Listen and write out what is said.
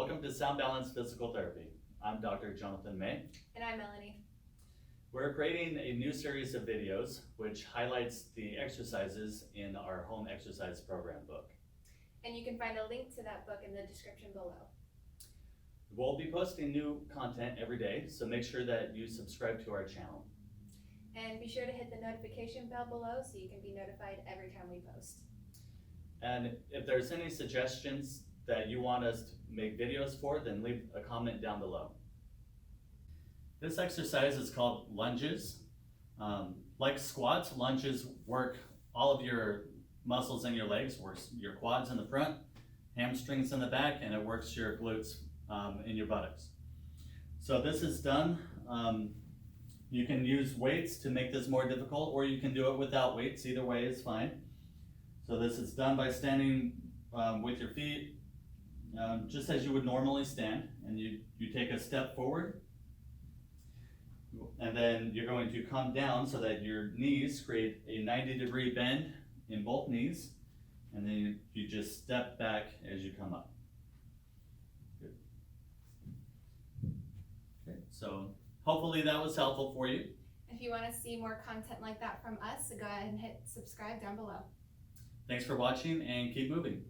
Welcome to Sound Balance Physical Therapy. I'm Dr. Jonathon May. And I'm Melanie. We're creating a new series of videos which highlights the exercises in our home exercise program book. And you can find a link to that book in the description below. We'll be posting new content every day, so make sure that you subscribe to our channel. And be sure to hit the notification bell below so you can be notified every time we post. And if there's any suggestions that you want us to make videos for, then leave a comment down below. This exercise is called lunges. Like squats, lunges work all of your muscles in your legs, works your quads in the front, hamstrings in the back, and it works your glutes in your buttocks. So this is done. You can use weights to make this more difficult, or you can do it without weights. Either way is fine. So this is done by standing with your feet just as you would normally stand, and you take a step forward, and then you're going to come down so that your knees create a 90-degree bend in both knees, and then you just step back as you come up. Good. Okay, so hopefully that was helpful for you. If you want to see more content like that from us, go ahead and hit subscribe down below. Thanks for watching, and keep moving.